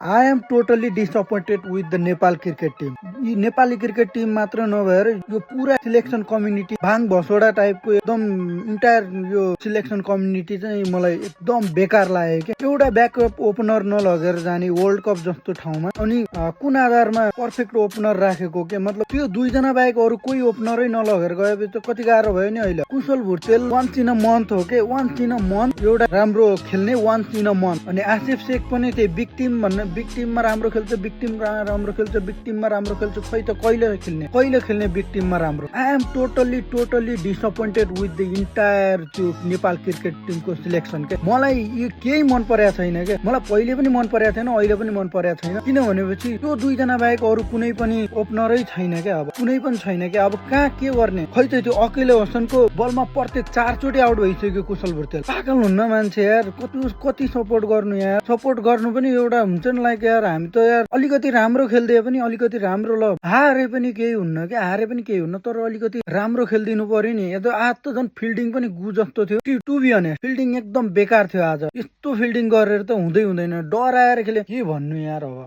I am totally disappointed with the Nepal cricket team. यी Nepali cricket team मात्र नभएर यो पुरा सिलेक्सन कम्युनिटी भाङ भसोडा टाइपको एकदम इन्टायर यो सिलेक्सन कम्युनिटी चाहिँ मलाई एकदम बेकार लाग्यो क्या। एउटा ब्याकअप ओपनर नलगेर जाने वर्ल्ड कप जस्तो ठाउँमा अनि कुन आधारमा पर्फेक्ट ओपनर राखेको के मतलब त्यो दुईजना बाहेक अरू कोही ओपनरै नलगेर गएपछि त कति गाह्रो भयो नि। अहिले कुशल Bhutel once in a month हो के, वान्स इन अ मन्थ एउटा राम्रो खेल्ने वान्स इन अ मन्थ। अनि आसिफ शेख पनि त्यही बिग टिम भन्ने बिग टिममा राम्रो खेल्छ, बिग टिम राम्रो खेल्छ, बिग टिममा राम्रो खेल्छ, खै त कहिले खेल्ने बिग टिममा राम्रो। I am totally disappointed with the entire त्यो नेपाल क्रिकेट टिमको सिलेक्सन के। मलाई यो केही मन परेको छैन के। मलाई पहिले पनि मन परेको थिएन, अहिले पनि मन परेको छैन। किन भनेपछि त्यो दुईजना बाहेक अरू कुनै पनि ओपनरै छैन क्या। अब कुनै पनि छैन क्या। अब कहाँ के गर्ने, खै त त्यो अकेले हसनको बलमा प्रत्येक 4 चोटि आउट भइसक्यो कुशल भुटेल। पागल हुन्न मान्छे यार। कति सपोर्ट गर्नु यार। सपोर्ट गर्नु पनि एउटा हुन्छ नि लाइक यार हामी त यार अलिकति राम्रो खेल्दिए पनि अलिकति राम्रो ल हारे पनि केही हुन्न क्या, हारे पनि केही हुन्न, तर अलिकति राम्रो खेलिदिनु पर्यो नि। आज त झन् फिल्डिङ पनि गु जस्तो थियो। टु बी अनेस्ट फिल्डिङ एकदम बेकार थियो आज। यस्तो फिल्डिङ गरेर त हुँदैन, डराएर खेले के भन्नु यार। अब